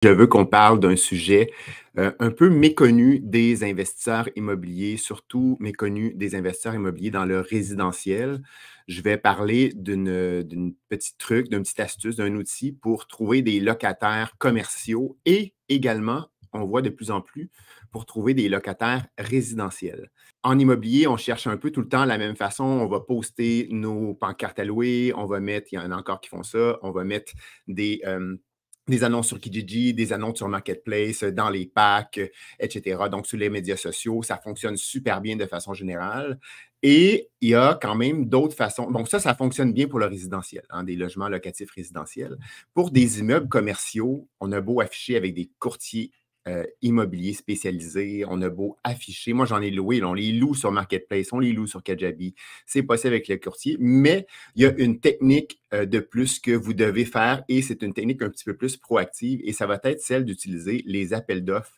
Je veux qu'on parle d'un sujet un peu méconnu des investisseurs immobiliers, surtout méconnu des investisseurs immobiliers dans le résidentiel. Je vais parler d'une petite truc, d'une petite astuce, d'un outil pour trouver des locataires commerciaux et également, on voit de plus en plus, pour trouver des locataires résidentiels. En immobilier, on cherche un peu tout le temps la même façon. On va poster nos pancartes à louer, on va mettre, il y en a encore qui font ça, on va mettre des annonces sur Kijiji, des annonces sur Marketplace, dans les packs, etc. Donc, sur les médias sociaux, ça fonctionne super bien de façon générale. Et il y a quand même d'autres façons. Donc, ça fonctionne bien pour le résidentiel, hein, des logements locatifs résidentiels. Pour des immeubles commerciaux, on a beau afficher avec des courtiers immobiliers spécialisés, on a beau afficher. Moi, j'en ai loué, là, on les loue sur Marketplace, on les loue sur Kajabi. C'est possible avec le courtier, mais il y a une technique de plus que vous devez faire et c'est une technique un petit peu plus proactive et ça va être celle d'utiliser les appels d'offres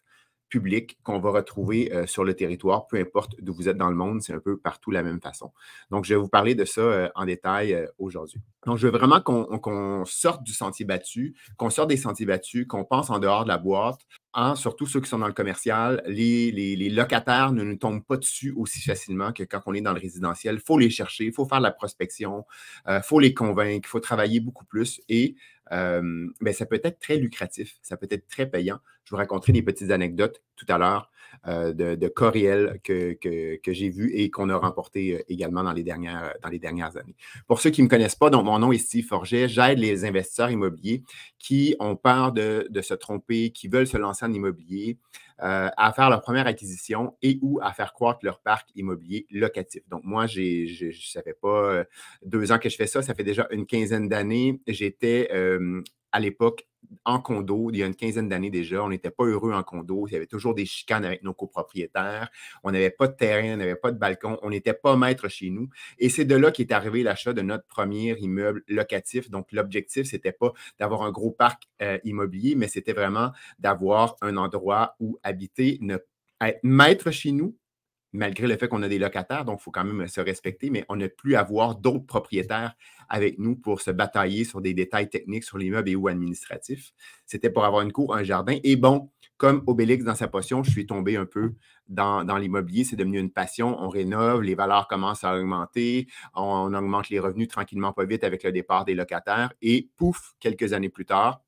publics qu'on va retrouver sur le territoire, peu importe d'où vous êtes dans le monde, c'est un peu partout la même façon. Donc, je vais vous parler de ça en détail aujourd'hui. Donc, je veux vraiment qu'on sorte du sentier battu, qu'on sorte des sentiers battus, qu'on pense en dehors de la boîte. Hein, surtout ceux qui sont dans le commercial, les locataires ne nous tombent pas dessus aussi facilement que quand on est dans le résidentiel. Il faut les chercher, il faut faire de la prospection, il faut les convaincre, il faut travailler beaucoup plus et ben, ça peut être très lucratif, ça peut être très payant. Je vous raconterai des petites anecdotes tout à l'heure de cas réels que j'ai vus et qu'on a remportés également dans les dernières années. Pour ceux qui ne me connaissent pas, donc mon nom est Steve Forget. J'aide les investisseurs immobiliers qui ont peur de se tromper, qui veulent se lancer en immobilier, à faire leur première acquisition et ou à faire croître leur parc immobilier locatif. Donc, moi, ça fait pas 2 ans que je fais ça, ça fait déjà une quinzaine d'années. J'étais à l'époque en condo, il y a une quinzaine d'années déjà. On n'était pas heureux en condo. Il y avait toujours des chicanes avec nos copropriétaires. On n'avait pas de terrain, on n'avait pas de balcon. On n'était pas maître chez nous. Et c'est de là qu'est arrivé l'achat de notre premier immeuble locatif. Donc, l'objectif, ce n'était pas d'avoir un gros parc immobilier, mais c'était vraiment d'avoir un endroit où habiter, être maître chez nous, malgré le fait qu'on a des locataires, donc il faut quand même se respecter, mais on n'a plus à avoir d'autres propriétaires avec nous pour se batailler sur des détails techniques sur l'immeuble et ou administratifs. C'était pour avoir une cour, un jardin. Et bon, comme Obélix dans sa potion, je suis tombé un peu dans l'immobilier. C'est devenu une passion. On rénove, les valeurs commencent à augmenter, on augmente les revenus tranquillement, pas vite avec le départ des locataires. Et pouf, quelques années plus tard,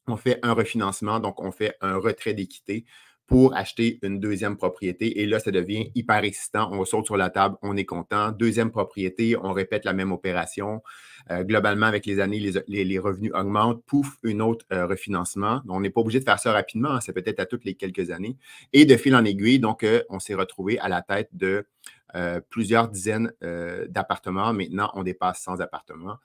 on fait un refinancement, donc on fait un retrait d'équité pour acheter une deuxième propriété. Et là, ça devient hyper excitant. On saute sur la table, on est content. Deuxième propriété, on répète la même opération. Globalement, avec les années, les revenus augmentent. Pouf, une autre refinancement. Donc, on n'est pas obligé de faire ça rapidement. Hein, ça peut être à toutes les quelques années. Et de fil en aiguille, donc, on s'est retrouvé à la tête de plusieurs dizaines d'appartements. Maintenant, on dépasse 100 appartements.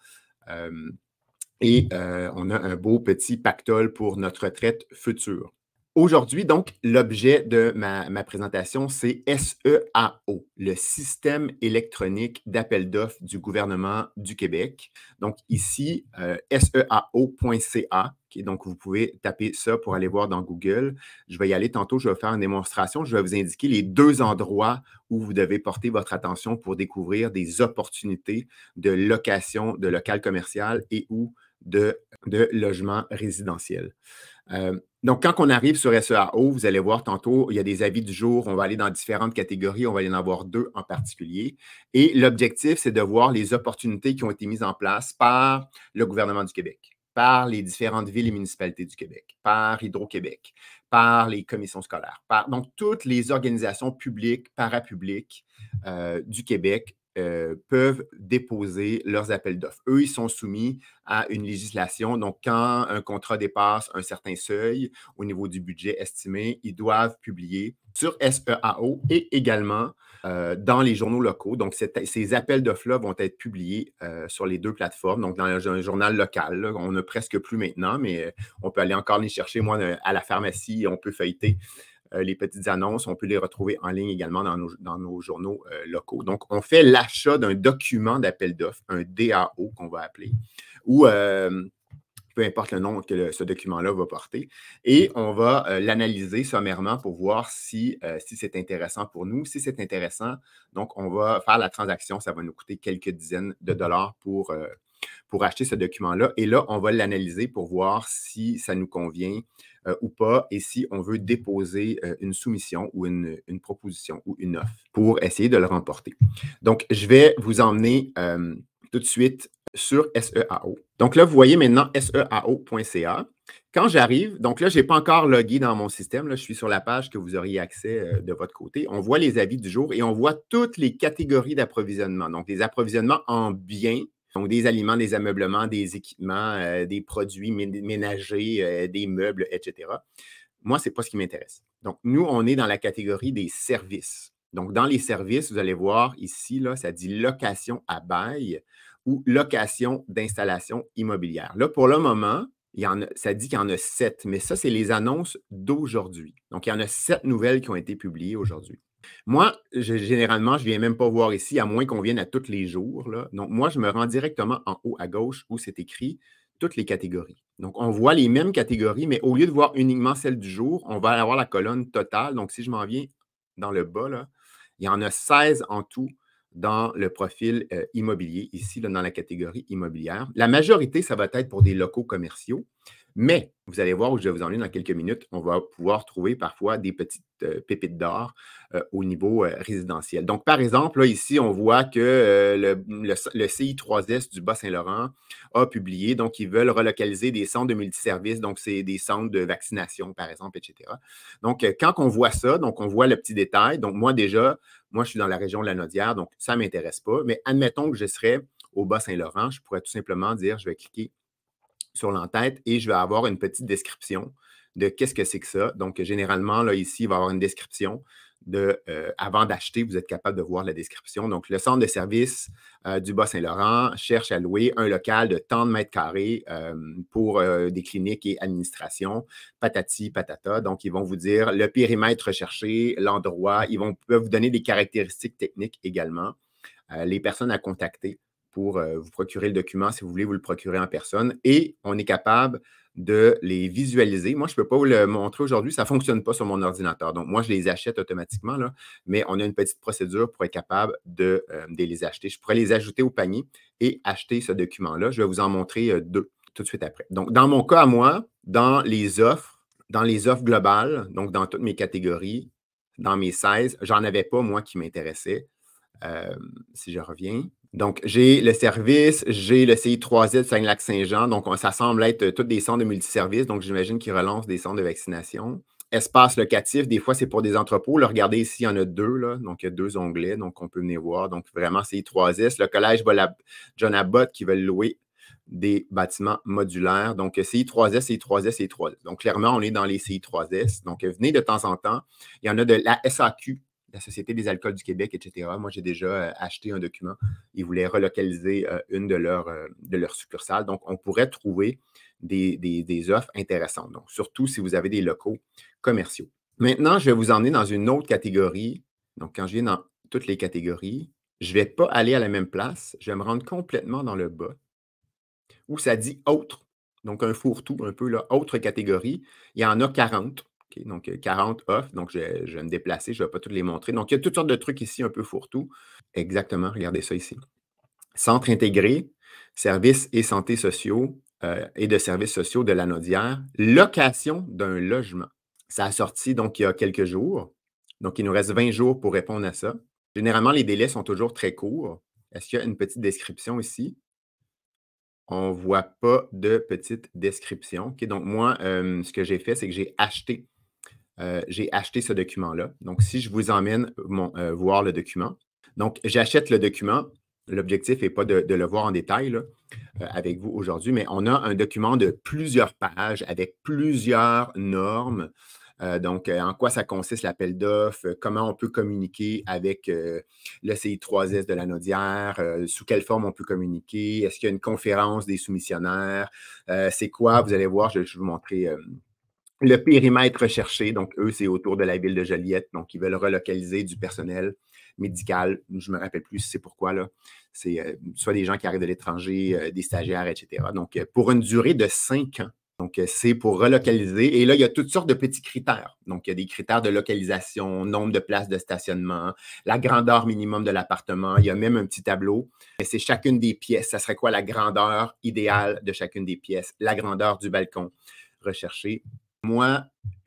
Et on a un beau petit pactole pour notre retraite future. Aujourd'hui, donc, l'objet de ma présentation, c'est SEAO, le Système électronique d'appel d'offres du gouvernement du Québec. Donc, ici, seao.ca. Donc, vous pouvez taper ça pour aller voir dans Google. Je vais y aller tantôt, je vais faire une démonstration. Je vais vous indiquer les 2 endroits où vous devez porter votre attention pour découvrir des opportunités de location de local commercial et ou de logements résidentiels. Donc, quand on arrive sur SEAO, vous allez voir tantôt, il y a des avis du jour. On va aller dans différentes catégories. On va y en avoir 2 en particulier. Et l'objectif, c'est de voir les opportunités qui ont été mises en place par le gouvernement du Québec, par les différentes villes et municipalités du Québec, par Hydro-Québec, par les commissions scolaires, donc toutes les organisations publiques, parapubliques du Québec peuvent déposer leurs appels d'offres. Eux, ils sont soumis à une législation. Donc, quand un contrat dépasse un certain seuil au niveau du budget estimé, ils doivent publier sur SEAO et également dans les journaux locaux. Donc, ces appels d'offres-là vont être publiés sur les 2 plateformes. Donc, dans un journal local, là, on n'a presque plus maintenant, mais on peut aller encore les chercher. Moi, à la pharmacie, on peut feuilleter les petites annonces, on peut les retrouver en ligne également dans nos journaux locaux. Donc, on fait l'achat d'un document d'appel d'offres, un DAO qu'on va appeler, ou peu importe le nom que ce document-là va porter. Et on va l'analyser sommairement pour voir si c'est intéressant pour nous. Si c'est intéressant, donc on va faire la transaction. Ça va nous coûter quelques dizaines de dollars pour acheter ce document-là. Et là, on va l'analyser pour voir si ça nous convient ou pas, et si on veut déposer une soumission ou une proposition ou une offre pour essayer de le remporter. Donc, je vais vous emmener tout de suite sur SEAO. Donc là, vous voyez maintenant seao.ca. Quand j'arrive, donc là, je n'ai pas encore logué dans mon système. Là, je suis sur la page que vous auriez accès de votre côté. On voit les avis du jour et on voit toutes les catégories d'approvisionnement. Donc, des approvisionnements en biens, donc des aliments, des ameublements, des équipements, des produits ménagers, des meubles, etc. Moi, ce n'est pas ce qui m'intéresse. Donc, nous, on est dans la catégorie des services. Donc, dans les services, vous allez voir ici, là, ça dit location à bail ou location d'installation immobilière. Là, pour le moment, ça dit qu'il y en a 7, mais ça, c'est les annonces d'aujourd'hui. Donc, il y en a 7 nouvelles qui ont été publiées aujourd'hui. Moi, généralement, je ne viens même pas voir ici, à moins qu'on vienne à tous les jours, là. Donc, moi, je me rends directement en haut à gauche où c'est écrit toutes les catégories. Donc, on voit les mêmes catégories, mais au lieu de voir uniquement celle du jour, on va avoir la colonne totale. Donc, si je m'en viens dans le bas, là, il y en a 16 en tout dans le profil immobilier, ici, là, dans la catégorie immobilière. La majorité, ça va être pour des locaux commerciaux, mais vous allez voir où je vais vous emmener dans quelques minutes, on va pouvoir trouver parfois des petites pépites d'or au niveau résidentiel. Donc, par exemple, là, ici, on voit que le CI3S du Bas-Saint-Laurent a publié, donc ils veulent relocaliser des centres de multiservices, donc c'est des centres de vaccination, par exemple, etc. Donc, quand on voit ça, donc on voit le petit détail. Donc, moi, déjà, moi, je suis dans la région de la Naudière, donc ça ne m'intéresse pas. Mais admettons que je serais au Bas-Saint-Laurent, je pourrais tout simplement dire, je vais cliquer sur l'entête et je vais avoir une petite description de qu'est-ce que c'est que ça. Donc, généralement, là, ici, il va y avoir une description avant d'acheter, vous êtes capable de voir la description. Donc, le centre de service du Bas-Saint-Laurent cherche à louer un local de tant de mètres carrés pour des cliniques et administrations, patati, patata. Donc, ils vont vous dire le périmètre recherché, l'endroit. Peuvent vous donner des caractéristiques techniques également, les personnes à contacter pour vous procurer le document si vous voulez vous le procurer en personne. Et on est capable de les visualiser. Moi, je ne peux pas vous le montrer aujourd'hui. Ça ne fonctionne pas sur mon ordinateur. Donc, moi, je les achète automatiquement, là, mais on a une petite procédure pour être capable de les acheter. Je pourrais les ajouter au panier et acheter ce document-là. Je vais vous en montrer deux tout de suite après. Donc, dans mon cas à moi, dans les offres globales, donc dans toutes mes catégories, dans mes 16, j'en avais pas, moi, qui m'intéressait. Si je reviens. Donc, j'ai le service, j'ai le CI3S Saint-Lac-Saint-Jean. Donc, ça semble être tous des centres de multiservices. Donc, j'imagine qu'ils relancent des centres de vaccination. Espace locatif, des fois, c'est pour des entrepôts. Là, regardez ici, il y en a deux. Là. Donc, il y a deux onglets. Donc, on peut venir voir. Donc, vraiment, CI3S. Le collège John Abbott qui veut louer des bâtiments modulaires. Donc, CI3S, CI3S, CI3S. Donc, clairement, on est dans les CI3S. Donc, venez de temps en temps. Il y en a de la SAQ, la Société des alcools du Québec, etc. Moi, j'ai déjà acheté un document. Ils voulaient relocaliser une de leurs succursales. Donc, on pourrait trouver des offres intéressantes. Donc, surtout si vous avez des locaux commerciaux. Maintenant, je vais vous emmener dans une autre catégorie. Donc, quand je viens dans toutes les catégories, je ne vais pas aller à la même place. Je vais me rendre complètement dans le bas où ça dit « Autre ». Donc, un fourre-tout un peu, là, autre catégorie. Il y en a 40. Okay, donc, 40 offres. Donc, je vais me déplacer. Je ne vais pas toutes les montrer. Donc, il y a toutes sortes de trucs ici un peu fourre-tout. Exactement. Regardez ça ici. Centre intégré, services et santé sociaux et de services sociaux de la Naudière. Location d'un logement. Ça a sorti donc il y a quelques jours. Donc, il nous reste 20 jours pour répondre à ça. Généralement, les délais sont toujours très courts. Est-ce qu'il y a une petite description ici? On ne voit pas de petite description. Okay, donc, moi, ce que j'ai fait, c'est que j'ai acheté ce document-là. Donc, si je vous emmène voir le document, donc j'achète le document. L'objectif n'est pas de le voir en détail là, avec vous aujourd'hui, mais on a un document de plusieurs pages avec plusieurs normes. Donc, en quoi ça consiste l'appel d'offres, comment on peut communiquer avec le CI3S de la Naudière, sous quelle forme on peut communiquer, est-ce qu'il y a une conférence des soumissionnaires, c'est quoi, vous allez voir, je vais vous montrer le périmètre recherché. Donc, eux, c'est autour de la ville de Joliette, donc ils veulent relocaliser du personnel médical, je ne me rappelle plus si c'est pourquoi, là. C'est soit des gens qui arrivent de l'étranger, des stagiaires, etc. Donc, pour une durée de 5 ans. Donc, c'est pour relocaliser. Et là, il y a toutes sortes de petits critères. Donc, il y a des critères de localisation, nombre de places de stationnement, la grandeur minimum de l'appartement. Il y a même un petit tableau. C'est chacune des pièces. Ça serait quoi la grandeur idéale de chacune des pièces? La grandeur du balcon recherché. Moi,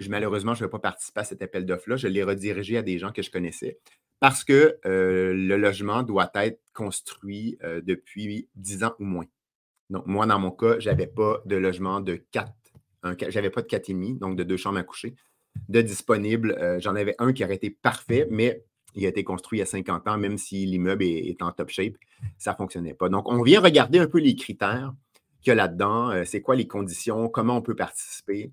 malheureusement, je ne vais pas participer à cet appel d'offres-là. Je l'ai redirigé à des gens que je connaissais parce que le logement doit être construit depuis 10 ans ou moins. Donc, moi, dans mon cas, je n'avais pas de logement de 4, j'avais pas de 4,5, donc de 2 chambres à coucher, de disponible. J'en avais un qui aurait été parfait, mais il a été construit il y a 50 ans, même si l'immeuble est en top shape, ça ne fonctionnait pas. Donc, on vient regarder un peu les critères qu'il y a là-dedans, c'est quoi les conditions, comment on peut participer.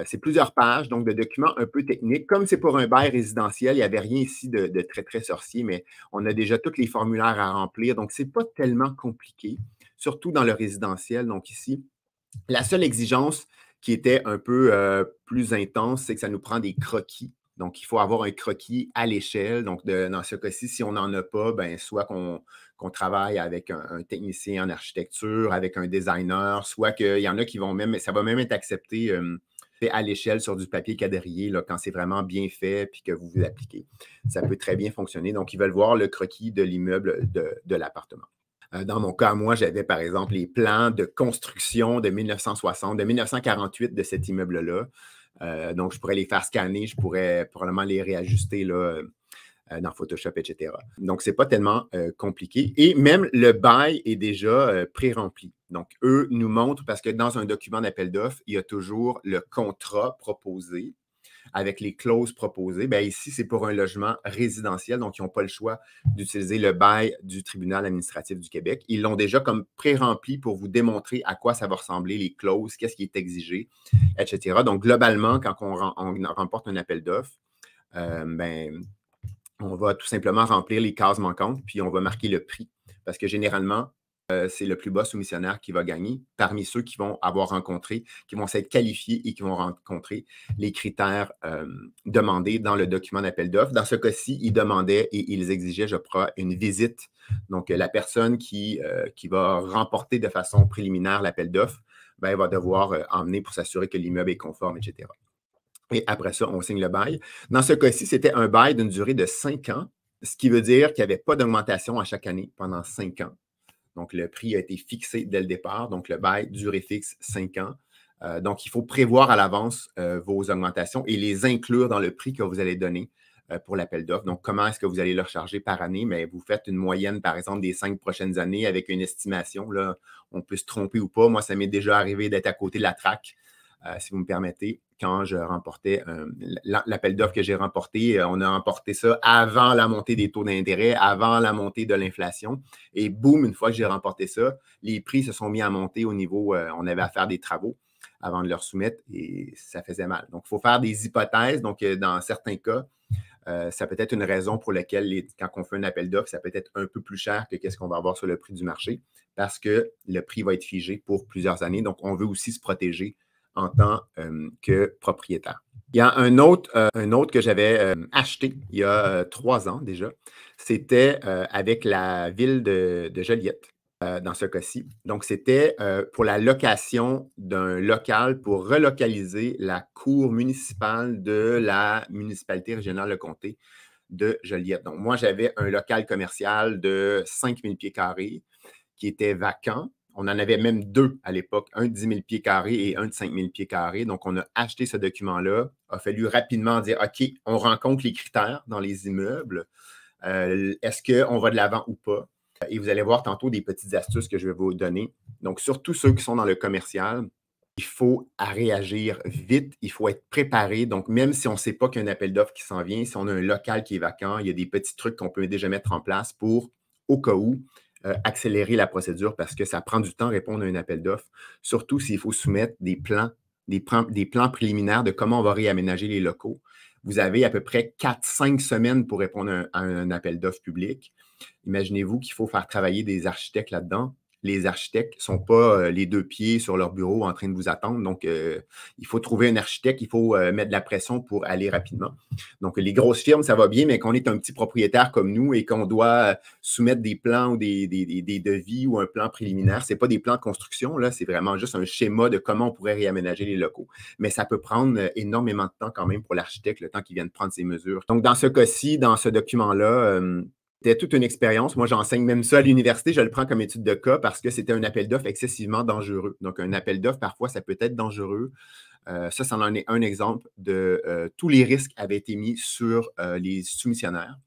C'est plusieurs pages, donc de documents un peu techniques. Comme c'est pour un bail résidentiel, il n'y avait rien ici de très, très sorcier, mais on a déjà tous les formulaires à remplir, donc ce n'est pas tellement compliqué, surtout dans le résidentiel. Donc ici, la seule exigence qui était un peu plus intense, c'est que ça nous prend des croquis. Donc, il faut avoir un croquis à l'échelle. Donc, dans ce cas-ci, si on n'en a pas, ben, soit qu'on travaille avec un technicien en architecture, avec un designer, soit qu'il y en a qui vont même, ça va même être accepté à l'échelle sur du papier quadrillé, là, quand c'est vraiment bien fait puis que vous vous appliquez. Ça peut très bien fonctionner. Donc, ils veulent voir le croquis de l'immeuble de l'appartement. Dans mon cas, moi, j'avais par exemple les plans de construction de 1960, de 1948 de cet immeuble-là. Donc, je pourrais les faire scanner, je pourrais probablement les réajuster là, dans Photoshop, etc. Donc, ce n'est pas tellement compliqué. Et même le bail est déjà pré-rempli. Donc, eux nous montrent, parce que dans un document d'appel d'offres, il y a toujours le contrat proposé avec les clauses proposées. Bien, ici, c'est pour un logement résidentiel, donc ils n'ont pas le choix d'utiliser le bail du tribunal administratif du Québec. Ils l'ont déjà comme pré-rempli pour vous démontrer à quoi ça va ressembler, les clauses, qu'est-ce qui est exigé, etc. Donc, globalement, quand on remporte un appel d'offres, ben, on va tout simplement remplir les cases manquantes, puis on va marquer le prix. Parce que généralement, c'est le plus bas soumissionnaire qui va gagner parmi ceux qui vont avoir rencontré, qui vont s'être qualifiés et qui vont rencontrer les critères demandés dans le document d'appel d'offres. Dans ce cas-ci, ils demandaient et ils exigeaient, je crois, une visite. Donc, la personne qui va remporter de façon préliminaire l'appel d'offres, ben, elle va devoir emmener pour s'assurer que l'immeuble est conforme, etc. Et après ça, on signe le bail. Dans ce cas-ci, c'était un bail d'une durée de 5 ans, ce qui veut dire qu'il n'y avait pas d'augmentation à chaque année pendant 5 ans. Donc, le prix a été fixé dès le départ. Donc, le bail, durée fixe, 5 ans. Donc, il faut prévoir à l'avance vos augmentations et les inclure dans le prix que vous allez donner pour l'appel d'offres. Donc, comment est-ce que vous allez le recharger par année? Mais vous faites une moyenne, par exemple, des 5 prochaines années avec une estimation. Là, on peut se tromper ou pas. Moi, ça m'est déjà arrivé d'être à côté de la traque, si vous me permettez, quand je remportais l'appel d'offres que j'ai remporté. On a remporté ça avant la montée des taux d'intérêt, avant la montée de l'inflation. Et boum, une fois que j'ai remporté ça, les prix se sont mis à monter au niveau, on avait à faire des travaux avant de leur soumettre et ça faisait mal. Donc, il faut faire des hypothèses. Donc, dans certains cas, ça peut être une raison pour laquelle, quand on fait un appel d'offres, ça peut être un peu plus cher que ce qu'on va avoir sur le prix du marché parce que le prix va être figé pour plusieurs années. Donc, on veut aussi se protéger en tant que propriétaire. Il y a un autre que j'avais acheté il y a 3 ans déjà. C'était avec la ville de Joliette, dans ce cas-ci. Donc, c'était pour la location d'un local pour relocaliser la cour municipale de la municipalité régionale de comté de Joliette. Donc, moi, j'avais un local commercial de 5000 pieds carrés qui était vacant. On en avait même 2 à l'époque, un de 10 000 pieds carrés et un de 5 000 pieds carrés. Donc, on a acheté ce document-là. Il a fallu rapidement dire, OK, on rencontre les critères dans les immeubles. Est-ce qu'on va de l'avant ou pas? Et vous allez voir tantôt des petites astuces que je vais vous donner. Donc, surtout ceux qui sont dans le commercial, il faut réagir vite, il faut être préparé. Donc, même si on ne sait pas qu'il y a un appel d'offres qui s'en vient, si on a un local qui est vacant, il y a des petits trucs qu'on peut déjà mettre en place pour, au cas où, accélérer la procédure parce que ça prend du temps à répondre à un appel d'offres, surtout s'il faut soumettre des plans préliminaires de comment on va réaménager les locaux. Vous avez à peu près 4-5 semaines pour répondre à un appel d'offres public. Imaginez-vous qu'il faut faire travailler des architectes là-dedans. Les architectes ne sont pas les 2 pieds sur leur bureau en train de vous attendre. Donc, il faut trouver un architecte, il faut mettre de la pression pour aller rapidement. Donc, les grosses firmes, ça va bien, mais quand on est un petit propriétaire comme nous et qu'on doit soumettre des plans ou des devis ou un plan préliminaire, ce n'est pas des plans de construction, là, c'est vraiment juste un schéma de comment on pourrait réaménager les locaux. Mais ça peut prendre énormément de temps quand même pour l'architecte, le temps qu'il vienne prendre ses mesures. Donc, dans ce cas-ci, dans ce document-là, c'était toute une expérience. Moi, j'enseigne même ça à l'université. Je le prends comme étude de cas parce que c'était un appel d'offres excessivement dangereux. Donc, un appel d'offres, parfois, ça peut être dangereux. Ça, c'en en est un exemple de tous les risques avaient été mis sur les soumissionnaires.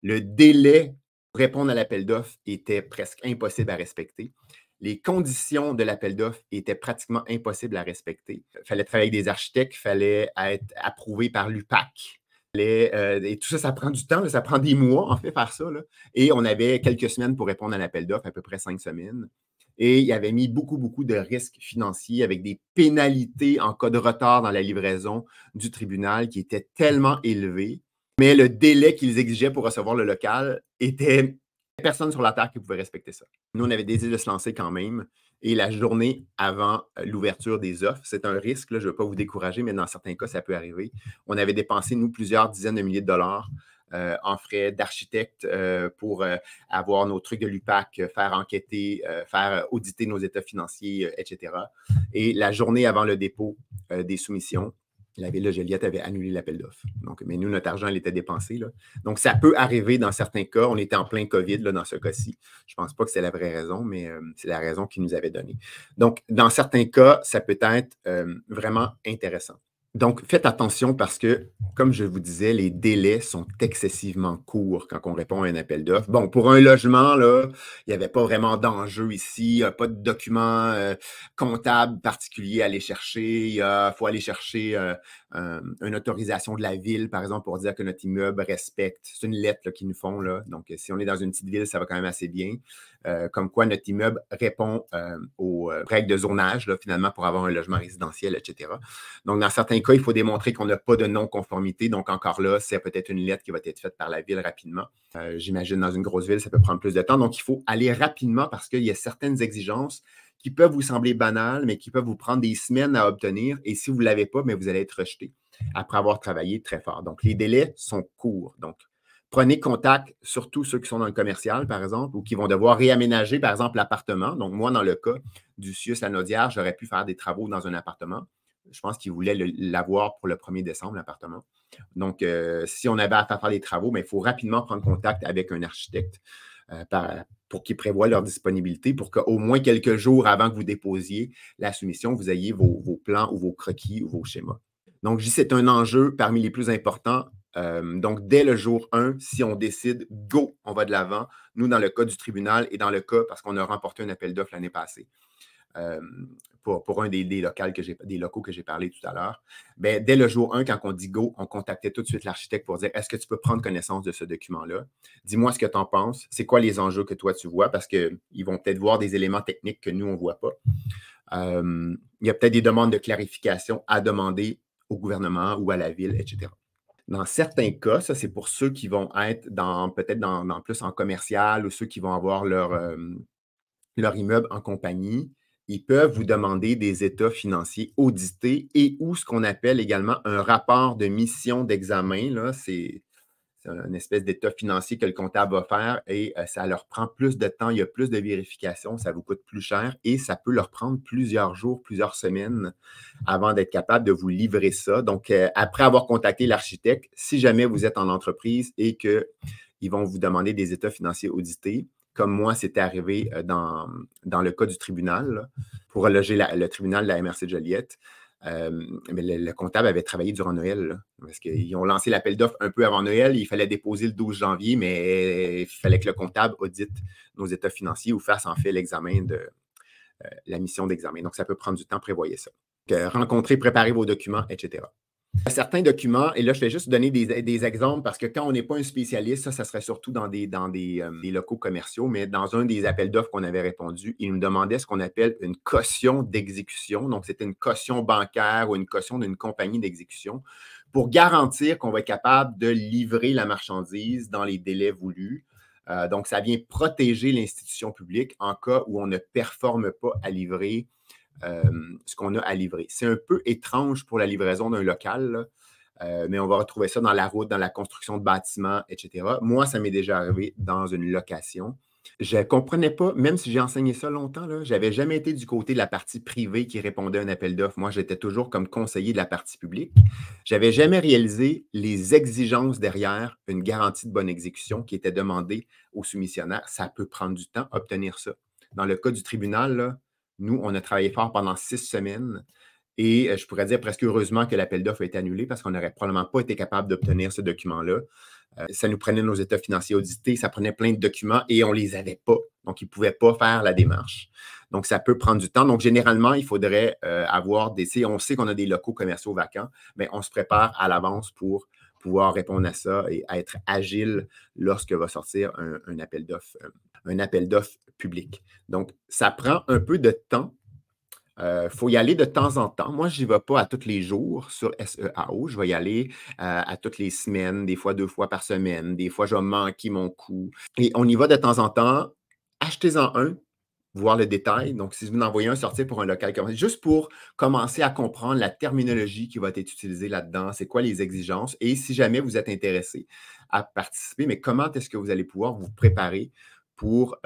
Le délai pour répondre à l'appel d'offres était presque impossible à respecter. Les conditions de l'appel d'offres étaient pratiquement impossibles à respecter. Il fallait travailler avec des architectes, il fallait être approuvé par l'UPAC. Et tout ça, ça prend du temps, là, ça prend des mois, en fait, faire ça. Là. Et on avait quelques semaines pour répondre à l'appel d'offres, à peu près 5 semaines. Et il avait mis beaucoup, beaucoup de risques financiers avec des pénalités en cas de retard dans la livraison du tribunal qui étaient tellement élevées. Mais le délai qu'ils exigeaient pour recevoir le local était personne sur la terre qui pouvait respecter ça. Nous, on avait décidé de se lancer quand même. Et la journée avant l'ouverture des offres, c'est un risque, là, je ne veux pas vous décourager, mais dans certains cas, ça peut arriver. On avait dépensé, nous, plusieurs dizaines de milliers de dollars en frais d'architecte pour avoir nos trucs de l'UPAC, faire enquêter, faire auditer nos états financiers, etc. Et la journée avant le dépôt des soumissions, la Ville de Joliette avait annulé l'appel d'offres. Donc, mais nous, notre argent, il était dépensé. Là. Donc, ça peut arriver dans certains cas. On était en plein COVID là, dans ce cas-ci. Je ne pense pas que c'est la vraie raison, mais c'est la raison qu'ils nous avaient donnée. Donc, dans certains cas, ça peut être vraiment intéressant. Donc, faites attention parce que, comme je vous disais, les délais sont excessivement courts quand on répond à un appel d'offres. Bon, pour un logement, là, il n'y avait pas vraiment d'enjeu ici, pas de document comptable particulier à aller chercher. Il faut aller chercher une autorisation de la ville, par exemple, pour dire que notre immeuble respecte. C'est une lettre qu'ils nous font. Là. Donc, si on est dans une petite ville, ça va quand même assez bien. Comme quoi notre immeuble répond aux règles de zonage, là, finalement, pour avoir un logement résidentiel, etc. Donc, dans certains cas, il faut démontrer qu'on n'a pas de non-conformité. Donc, encore là, c'est peut-être une lettre qui va être faite par la ville rapidement. J'imagine, dans une grosse ville, ça peut prendre plus de temps. Donc, il faut aller rapidement parce qu'il y a certaines exigences qui peuvent vous sembler banales, mais qui peuvent vous prendre des semaines à obtenir. Et si vous ne l'avez pas, mais vous allez être rejeté après avoir travaillé très fort. Donc, les délais sont courts. Donc, prenez contact, surtout ceux qui sont dans le commercial, par exemple, ou qui vont devoir réaménager, par exemple, l'appartement. Donc, moi, dans le cas du CIUS à Naudière, j'aurais pu faire des travaux dans un appartement. Je pense qu'ils voulaient l'avoir pour le 1er décembre, l'appartement. Donc, si on avait à faire des travaux, mais il faut rapidement prendre contact avec un architecte pour qu'ils prévoient leur disponibilité, pour qu'au moins quelques jours avant que vous déposiez la soumission, vous ayez vos plans ou vos croquis ou vos schémas. Donc, je dis c'est un enjeu parmi les plus importants. Donc, dès le jour 1, si on décide, go, on va de l'avant. Nous, dans le cas du tribunal et dans le cas, parce qu'on a remporté un appel d'offres l'année passée, pour un des locaux que j'ai parlé tout à l'heure, ben, dès le jour 1, quand on dit go, on contactait tout de suite l'architecte pour dire est-ce que tu peux prendre connaissance de ce document-là? Dis-moi ce que tu en penses. C'est quoi les enjeux que toi tu vois? Parce qu'ils vont peut-être voir des éléments techniques que nous, on ne voit pas. Il y a peut-être des demandes de clarification à demander au gouvernement ou à la ville, etc. Dans certains cas, ça, c'est pour ceux qui vont être peut-être plus en commercial ou ceux qui vont avoir leur immeuble en compagnie. Ils peuvent vous demander des états financiers audités et ou ce qu'on appelle également un rapport de mission d'examen. Là, c'est une espèce d'état financier que le comptable va faire et ça leur prend plus de temps, il y a plus de vérifications, ça vous coûte plus cher et ça peut leur prendre plusieurs jours, plusieurs semaines avant d'être capable de vous livrer ça. Donc, après avoir contacté l'architecte, si jamais vous êtes en entreprise et qu'ils vont vous demander des états financiers audités, comme moi, c'était arrivé dans le cas du tribunal, là, pour reloger le tribunal de la MRC de Joliette. Mais le comptable avait travaillé durant Noël, là, parce qu'ils ont lancé l'appel d'offres un peu avant Noël. Il fallait déposer le 12 janvier, mais il fallait que le comptable audite nos états financiers ou fasse en fait l'examen de la mission d'examen. Donc, ça peut prendre du temps, prévoyez ça. Donc, rencontrez, préparez vos documents, etc. Certains documents, et là, je vais juste donner des exemples parce que quand on n'est pas un spécialiste, ça serait surtout dans des locaux commerciaux, mais dans un des appels d'offres qu'on avait répondu, ils nous demandaient ce qu'on appelle une caution d'exécution. Donc, c'était une caution bancaire ou une caution d'une compagnie d'exécution pour garantir qu'on va être capable de livrer la marchandise dans les délais voulus. Donc, ça vient protéger l'institution publique en cas où on ne performe pas à livrer ce qu'on a à livrer. C'est un peu étrange pour la livraison d'un local, mais on va retrouver ça dans la route, dans la construction de bâtiments, etc. Moi, ça m'est déjà arrivé dans une location. Je ne comprenais pas, même si j'ai enseigné ça longtemps, je n'avais jamais été du côté de la partie privée qui répondait à un appel d'offres. Moi, j'étais toujours comme conseiller de la partie publique. Je n'avais jamais réalisé les exigences derrière une garantie de bonne exécution qui était demandée aux soumissionnaires. Ça peut prendre du temps obtenir ça. Dans le cas du tribunal, là, nous, on a travaillé fort pendant 6 semaines Et je pourrais dire presque heureusement que l'appel d'offres a été annulé parce qu'on n'aurait probablement pas été capable d'obtenir ce document-là. Ça nous prenait nos états financiers audités, ça prenait plein de documents et on ne les avait pas. Donc, ils ne pouvaient pas faire la démarche. Donc, ça peut prendre du temps. Donc, généralement, il faudrait avoir des... On sait qu'on a des locaux commerciaux vacants, mais on se prépare à l'avance pour pouvoir répondre à ça et à être agile lorsque va sortir un appel d'offres public. Donc, ça prend un peu de temps. Faut y aller de temps en temps. Moi, je n'y vais pas à tous les jours sur SEAO. Je vais y aller à toutes les semaines, des fois 2 fois par semaine. Des fois, je vais manquer mon coup. Et on y va de temps en temps. Achetez-en un, voir le détail. Donc, si vous en envoyez un sortir pour un local commercial, juste pour commencer à comprendre la terminologie qui va être utilisée là-dedans, c'est quoi les exigences. Et si jamais vous êtes intéressé à participer, mais comment est-ce que vous allez pouvoir vous préparer pour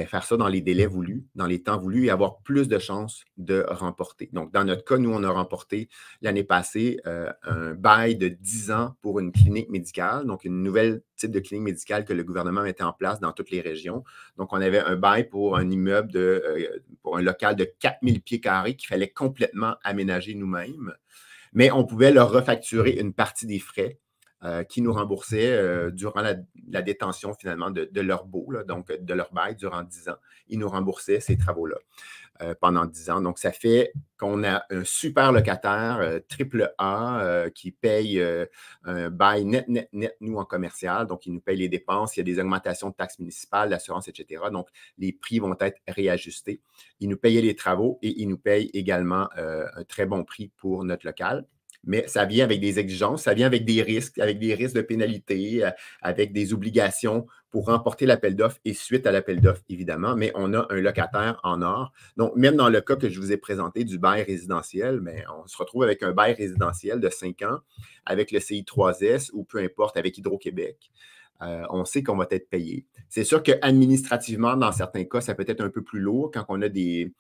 faire ça dans les délais voulus, dans les temps voulus et avoir plus de chances de remporter. Donc, dans notre cas, nous, on a remporté l'année passée un bail de 10 ans pour une clinique médicale, donc une nouvelle type de clinique médicale que le gouvernement mettait en place dans toutes les régions. Donc, on avait un bail pour un immeuble, pour un local de 4000 pieds carrés qu'il fallait complètement aménager nous-mêmes, mais on pouvait leur refacturer une partie des frais qui nous remboursaient durant la détention finalement de leur baux, là, donc de leur bail durant 10 ans. Ils nous remboursaient ces travaux-là pendant 10 ans. Donc, ça fait qu'on a un super locataire triple A qui paye un bail net, nous, en commercial. Donc, il nous paye les dépenses. Il y a des augmentations de taxes municipales, d'assurance, etc. Donc, les prix vont être réajustés. Il nous payait les travaux et il nous paye également un très bon prix pour notre local. Mais ça vient avec des exigences, ça vient avec des risques de pénalité, avec des obligations pour remporter l'appel d'offres et suite à l'appel d'offres, évidemment, mais on a un locataire en or. Donc, même dans le cas que je vous ai présenté du bail résidentiel, mais on se retrouve avec un bail résidentiel de 5 ans avec le CI3S ou peu importe, avec Hydro-Québec. On sait qu'on va être payé. C'est sûr qu'administrativement, dans certains cas, ça peut être un peu plus lourd quand on a des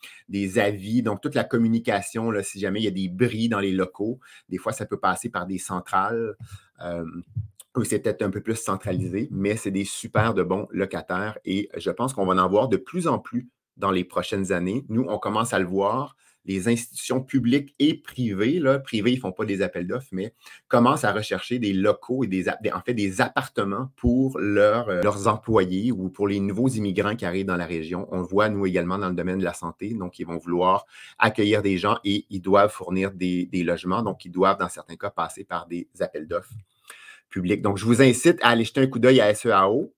avis. Donc, toute la communication, là, si jamais il y a des bris dans les locaux, des fois, ça peut passer par des centrales. C'est peut-être un peu plus centralisé, mais c'est des super de bons locataires et je pense qu'on va en voir de plus en plus dans les prochaines années. Nous, on commence à le voir. Les institutions publiques et privées, privées, ils ne font pas des appels d'offres, mais commencent à rechercher des locaux et des appartements pour leurs employés ou pour les nouveaux immigrants qui arrivent dans la région. On le voit, nous, également, dans le domaine de la santé. Donc, ils vont vouloir accueillir des gens et ils doivent fournir des logements. Donc, ils doivent, dans certains cas, passer par des appels d'offres publics. Donc, je vous incite à aller jeter un coup d'œil à SEAO.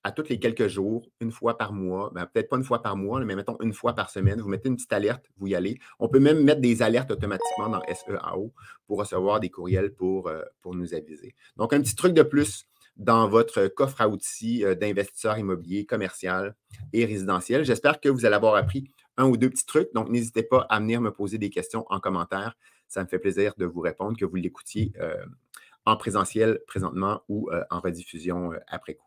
À tous les quelques jours, une fois par mois, peut-être pas une fois par mois, mais mettons une fois par semaine, vous mettez une petite alerte, vous y allez. On peut même mettre des alertes automatiquement dans SEAO pour recevoir des courriels pour nous aviser. Donc, un petit truc de plus dans votre coffre à outils d'investisseurs immobiliers, commercial et résidentiel. J'espère que vous allez avoir appris un ou deux petits trucs. Donc, n'hésitez pas à venir me poser des questions en commentaire. Ça me fait plaisir de vous répondre, que vous l'écoutiez en présentiel présentement ou en rediffusion après coup.